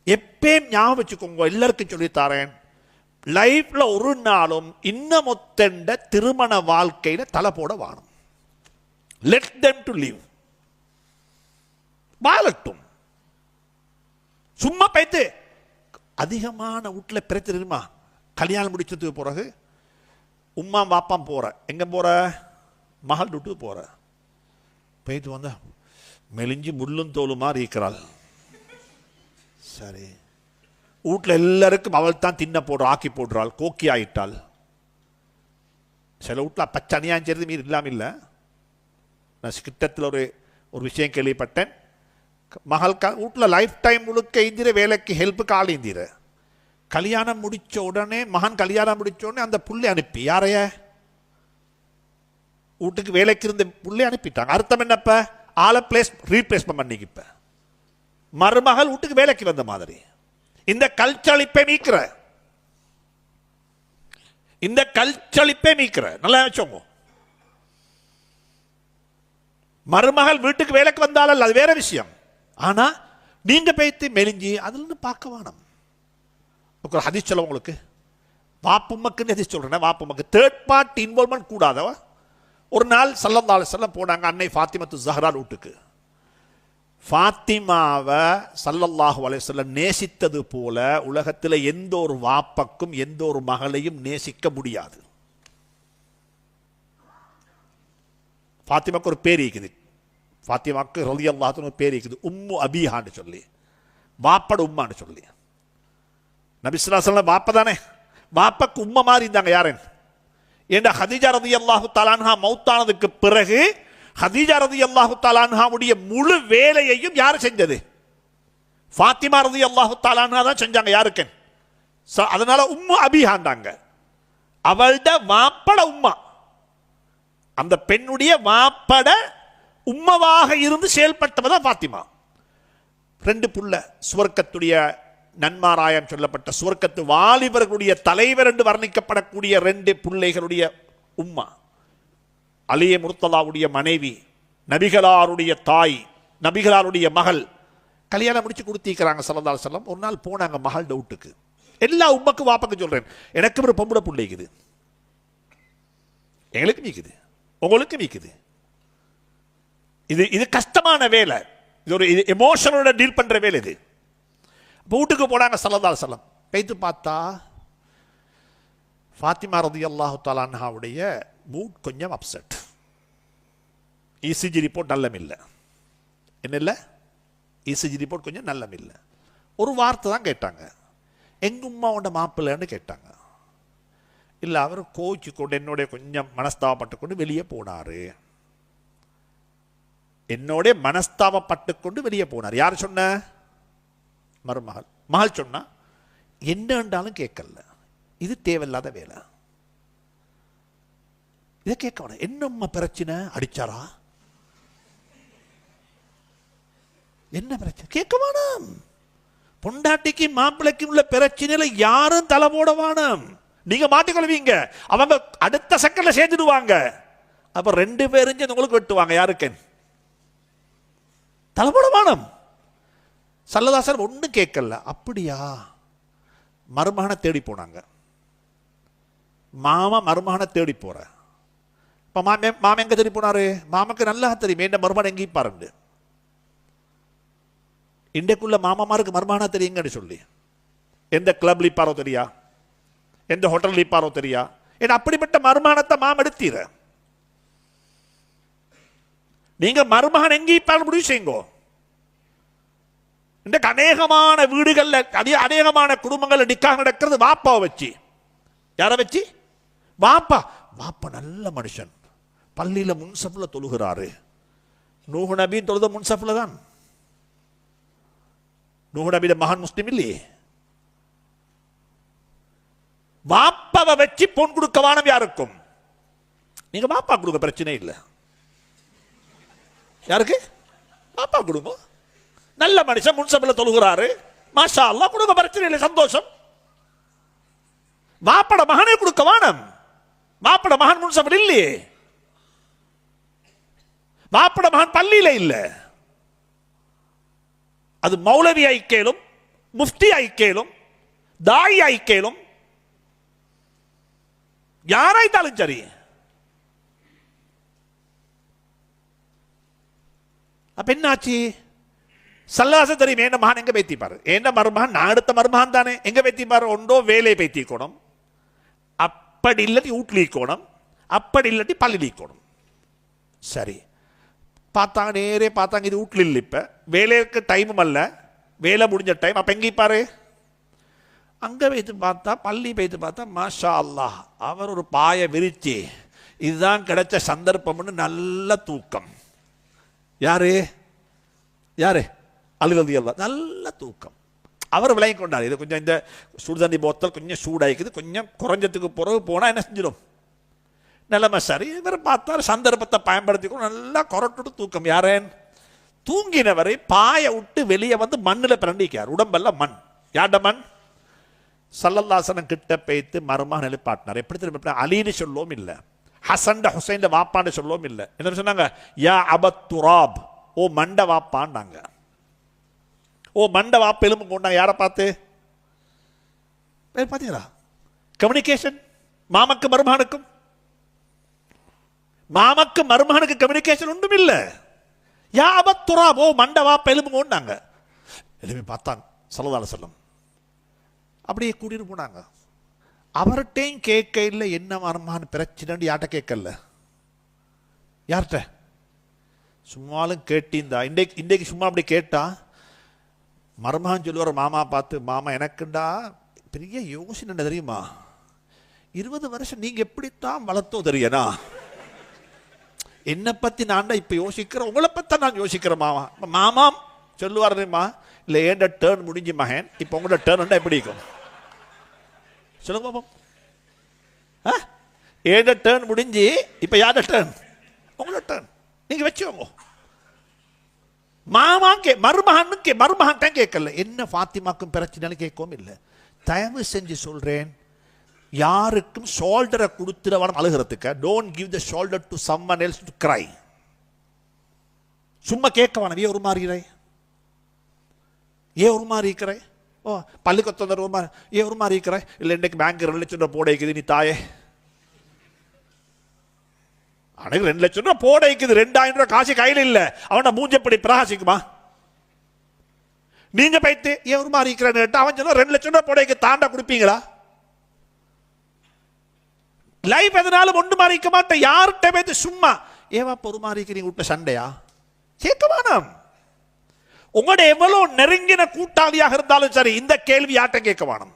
எப்பயும் ஞாபகம் வச்சுக்கோங்க, எல்லாருக்கும் சொல்லித்தாரேன், லைஃப்ல ஒரு நாளும் இன்னமொத்தண்ட திருமண வாழ்க்கையில தலை போட வாணும். Let them to live. வாழட்டும். சும்மா பேத்து அதிகமான வீட்டில் பிரச்சனை தெரியுமா? கல்யாணம் முடிச்சதுக்கு பிறகு உம்மா வாப்பாம் போற, எங்க போற? மகள் விட்டு போற. போயிட்டு வந்தா மெலிஞ்சு முள்ளும் தோலுமா இருக்கிறாள். சரி, வீட்டில் எல்லாருக்கும் அவள் தான் தின்ன போடுற, ஆக்கி போடுறாள், கோக்கி ஆயிட்டாள். சில வீட்டில் பச்சை அணியாஞ்சது மீறி இல்லாமல் இல்லை. நான் கிட்டத்தில் ஒரு விஷயம் கேள்விப்பட்டேன். மகள் வீட்டில் லைஃப் டைம் முழுக்க இந்திர வேலைக்கு ஹெல்ப்புக்கு ஆள் இந்திர. கல்யாணம் முடிச்ச உடனே, மகன் கல்யாணம் முடிச்ச உடனே அந்த புள்ளை அனுப்பி, யாரைய வீட்டுக்கு வேலைக்கு இருந்த புள்ளை அனுப்பிட்டாங்க. அர்த்தம் என்னப்ப? ஆளை ரீப்ளேஸ்மெண்ட் பண்ணிக்கு. இப்ப மருமகள் வீட்டுக்கு வேலைக்கு வந்த மாதிரி. இந்த கல்ச்சளிப்பை மீக்கிற, இந்த கல்ச்சளிப்பை மீக்கிற நல்லா வச்சோங்க. மருமகள் வீட்டுக்கு வேலைக்கு வந்தாலும் அது வேற விஷயம். ஆனா நீங்க பேத்து மெலிஞ்சி அதுல இருந்து பார்க்க வேணும். ஒரு ஹதீஸ் சொல்ல உங்களுக்கு, வாப்புமக்கு ஹதீஸ் சொல்றேன். வாப்புமக்கு தேர்ட் பார்ட்டி இன்வால்வ்மெண்ட் கூடாதவ. ஒரு நாள் ஸல்லல்லாஹு அலைஹி வஸல்லம் போனாங்க அன்னை ஃபாத்திமத்து ஸஹ்ரா வீட்டுக்கு. ஃபாத்திமாவை ஸல்லல்லாஹு அலைஹி வஸல்லம் நேசித்தது போல உலகத்தில் எந்த ஒரு வாப்பக்கும் எந்த ஒரு மகளையும் நேசிக்க முடியாது. ஃபாத்திமாக்கு ஒரு பேர் இருக்குது. ஃபாத்திமாக்கு ரலியல்லாஹு அன்ஹா ஒரு பேர் இருக்குது, உம்மு அபீஹான்னு சொல்லி, வாப்பட உம்மான்னு சொல்லி. நபி ஸல்லல்லாஹு அலைஹி வஸல்லம் வாப்ப தானே, வாப்பக்கு உம்மா மாதிரி இருந்தாங்க. யாரேன் ஏண்டா ஹதீஜா ரலியல்லாஹு தஆலா அன்ஹா மௌத்தானதுக்கு பிறகு ஹதீஜா ரலியல்லாஹு தஆலா அன்ஹாவுடைய முழு வேலையையும் யார் செஞ்சது? ஃபாத்திமா ரலியல்லாஹு தஆலா அன்ஹா தான் செஞ்சாங்க. யாருக்கு? அதனால உம்மு அபீஹாண்டாங்க. அவள்ட வாப்பட உம்மா, அந்த பெண்ணுடைய வாப்பட உம்மவாக இருந்து செயல்பட்டவதான் ஃபாத்திமா. ரெண்டு புள்ள, சுவர்க்கத்துடைய நன்மாராயம் சொல்லப்பட்ட சுவர்க்கத்து வாலிபர்களுடைய தலைவர் என்று வர்ணிக்கப்படக்கூடிய ரெண்டு பிள்ளைகளுடைய உம்மா. அலியே முர்த்தலாவுடைய மனைவி, நபிகளாருடைய தாய், நபிகளாருடைய மகள். கல்யாணம் முடிச்சு கொடுத்திருக்கிறாங்க ஸல்லல்லாஹு அலைஹி வஸல்லம். ஒரு நாள் போனாங்க மகள் டவுட்டுக்கு. எல்லா உம்மக்கு வாப்பக்கு சொல்றேன், எனக்கு ஒரு பொம்பளை பிள்ளைக்குது, எங்களுக்கு மீக்குது, உங்களுக்கு மீக்குது. இது கஷ்டமான வேலை, இது ஒரு எமோஷனோட டீல் பண்ற வேலை. இது வீட்டுக்கு போனாங்க ஸல்லல்லாஹு அலைஹி வஸல்லம். பேத்து பார்த்தா ஃபாத்திமா ரலியல்லாஹு தஆலா அன்ஹாவுடைய மூட் கொஞ்சம் அப்செட். இசிஜி ரிப்போர்ட் நல்லம் இல்லை. என்ன இல்லை? இசிஜி ரிப்போர்ட் கொஞ்சம் நல்லம் இல்லை. ஒரு வார்த்தை தான் கேட்டாங்க, எங்க உம்மாவோட மாப்பிள்ளைன்னு கேட்டாங்க. இல்லை, அவர் கோச்சு கொண்டு என்னோட கொஞ்சம் மனஸ்தாபப்பட்டு கொண்டு வெளியே போனாரு. என்னோட மனஸ்தாபப்பட்டு கொண்டு வெளியே போனார். யார் சொன்ன? மருமகள். மகள் சொன்னா, என்னண்டாலும் கேட்கல. இது தேவையில்லாத வேலை, இதை கேட்க வேணாம். என்ன பிரச்சனை? அடிச்சாரா? என்ன பிரச்சனை கேட்க வேணாம். பொண்டாட்டிக்கு மாப்பிள்ளைக்கு உள்ள பிரச்சனையில யாரும் தலை போட வேணாம். நீங்க மாட்டிக்கொள்வீங்க, அவங்க அடுத்த செகண்ட்ல சேர்ந்துடுவாங்க. அப்ப ரெண்டு பேரும் உங்களுக்கு வெட்டுவாங்க. யாருக்கு? தலை போட வேணாம். சல்லதாசர் ஒன்றும் கேட்கல. அப்படியா? மருமகனை தேடி போனாங்க. மாமா மருமகனை தேடி போற. இப்போ மாமா எங்க தேடி போனாரு? மாமாக்கு நல்லா தெரியும் என்ன மருமகன் எங்கேயும் பாருங்க. இன்றைக்குள்ள மாமாமாருக்கு மருமகனா தெரியுங்கன்னு சொல்லி எந்த கிளப்ல இப்பாரோ தெரியா, எந்த ஹோட்டல் இப்பாரோ தெரியா. ஏன்னா அப்படிப்பட்ட மருமகனத்தை மாமா எடுத்தீர. நீங்க மருமகன் எங்கேயும் இப்பாரு முடிவு செய்யுங்கோ. இன்றைக்கு அநேகமான வீடுகள்ல, அநேகமான குடும்பங்கள்ல நிக்காஹ் நடக்கிறது வாப்பாவை வச்சு. யாரை வச்சு? வாப்பா. வாப்பா நல்ல மனுஷன், பள்ளியில முன்சப்ல தொழுகிறாரு. நூஹ் நபி தொழுத முன்சப்ல தான். நூஹ் நபியோட மகன் முஸ்லிம் இல்லையே. வாப்பாவை வச்சு பொன் கொடுக்க வானம் யாருக்கும்? நீங்க வாப்பா கொடுக்க பிரச்சனை இல்லை. யாருக்கு? வாப்பா கொடுங்க. நல்ல மனுஷன் முன்சப்ல தொழுகிறாரு, மாஷா அல்லாஹ், கொடுக்க பிரச்சனை இல்லை, சந்தோஷம். வாப்பட மகனே கொடுக்க வானம். வாப்பட மகன் முன்சப்ல இல்லையே, வாப்பட மகன் பள்ளியில இல்ல. அது மௌலவி ஐக்கேலும் முஃப்தி ஆயிக்கேலும், தாய் ஆயிக்கேலும், யாராய்த்தாலும் சரி. அப்ப என்னாச்சு? சல்லாச தெரியும் என்ன மகான் எங்க பேத்திப்பாரு, என்ன மருமகன் நான் அடுத்த மருமகன் தானே, எங்க பேத்திப்பாரு? ஒன்றோ வேலையை பேத்திக்கணும், அப்படி இல்லாட்டி வீட்டிலிக்கணும், அப்படி இல்லாட்டி பள்ளிலிக்கணும். சரி பார்த்தாங்க, நேரே பார்த்தாங்க இது வீட்டில் இல்லை, இப்போ வேலைக்கு டைமும் அல்ல, வேலை முடிஞ்ச டைம். அப்போ எங்கே பாரு, அங்கே வைத்து பார்த்தா, பள்ளி வைத்து பார்த்தா, மாஷா அல்லாஹ் அவர் ஒரு பாயை விரிச்சு இதுதான் கிடைச்ச சந்தர்ப்பம்னு நல்ல தூக்கம். யாரு யாரு அழுகதி எல்லாம் நல்ல தூக்கம். அவர் விளங்கி கொண்டார், இது கொஞ்சம் இந்த சுடுதண்ணி போத்தல் கொஞ்சம் சூடாயிக்குது, கொஞ்சம் குறைஞ்சத்துக்கு பிறகு போனால் என்ன செஞ்சிடும் நிலைமை சரி. இவர் பார்த்தார் சந்தர்ப்பத்தை பயன்படுத்திக்கணும், நல்லா கொரட்டு தூக்கம். யாரேன் தூங்கினவரை பாயை விட்டு வெளியே வந்து மண்ணில் பிரண்டிக்கார், உடம்பெல்லாம் மண். யார்ட மண்? சல்லல்லாசனம் கிட்ட பேய்த்து மருமகன் எழுப்பாட்டினார். எப்படி திரும்ப அலின்னு சொல்லவும் இல்லை, ஹசன் ஹுசைன் வாப்பான்னு சொல்லவும் இல்லை. என்ன சொன்னாங்க? யா அபத் துராப், ஓ மண்ட வாப்பான்னாங்க. ஓ மண்ட வாப்ப எலும்பு கொண்டாங்க. யாரை பார்த்து? பார்த்தீங்களா கம்யூனிகேஷன்? மாமக்கு மருமகனுக்கும், மாமக்கு மருமகனுக்கு கம்யூனிகேஷன் ஒன்றும் இல்லை. யா அபத் துராப், ஓ மண்ட வாப்ப எலும்பு கொண்டாங்க. எலும்பி பார்த்தாங்க ஸல்லல்லாஹு அலைஹி வஸல்லம். அப்படியே கூட்டிட்டு போனாங்க. அவர்கிட்டையும் கேட்க இல்லை என்ன மருமகன் பிரச்சனை, யார்கிட்ட கேட்கல. யார்கிட்ட? சும்மாலும் கேட்டிருந்தா. இன்றைக்கு சும்மா அப்படி கேட்டா மருமகன் சொல்லுவார் மாமா பார்த்து, மாமா எனக்குண்டா பெரிய யோசனை என்ன தெரியுமா, 20 வருஷம் நீங்க எப்படித்தான் வளர்த்தோ தெரியனா, என்னை பத்தி நான் இப்ப யோசிக்கிறேன், உங்களை பத்தி நான் யோசிக்கிறேன் மாமா. மாமா சொல்லுவார் தெரியுமா, இல்லை ஏண்ட டேர்ன் முடிஞ்சு மகன், இப்போ உங்களோட டேர்ன் எப்படி இருக்கும் சொல்லுங்க பாப்போம். ஏண்ட டேர்ன் முடிஞ்சு இப்போ யாரோட டேர்ன்? உங்களோட டேர்ன், நீங்க வச்சுக்கோங்க. மாமா மருமகன் கேட்கல, என்ன ஃபாத்திமாக்கும் பிரச்சனை கேட்கவும் இல்லை. தயவு செஞ்சு சொல்றேன், யாருக்கும் ஷோல்டரை கொடுத்துடவனும் அழுகிறதுக்கு. Don't give the shoulder to someone else to cry. சும்மா கேட்க வேணும், ஏன் ஒரு மாதிரி ஏன் ஒரு மாதிரி இருக்கிற, ஓ பள்ளிக்கு ஒரு மாதிரி ஏன் ஒரு மாதிரி இருக்கிற, இல்லை இன்னைக்கு பேங்க் 2 லட்சம் ரூபாய் போட வைக்குது நீ தாயே, அன்னைக்கு 2 லட்சம் ரூபாய் போட வைக்குது, 2000 ரூபாய் காசு கையில் இல்லை, அவன மூஞ்சப்படி பிரகாசிக்குமா? நீங்க பைத்து ஏன் ஒரு மாதிரி இருக்கிறேன்னு அவன் சொன்னா 2 லட்சம் ரூபாய் போட வைக்க தாண்டா கொடுப்பீங்களா? லைஃப் எதனாலும் ஒன்று மாதிரி இருக்க மாட்டேன். யார்கிட்ட பேத்து சும்மா ஏவா ஒரு மாதிரி இருக்கிறீங்க விட்ட சண்டையா கேட்க வேணாம். உங்களோட எவ்வளவு நெருங்கின கூட்டாளியாக இருந்தாலும் சரி இந்த கேள்வி யார்கிட்ட கேட்க வேணும்.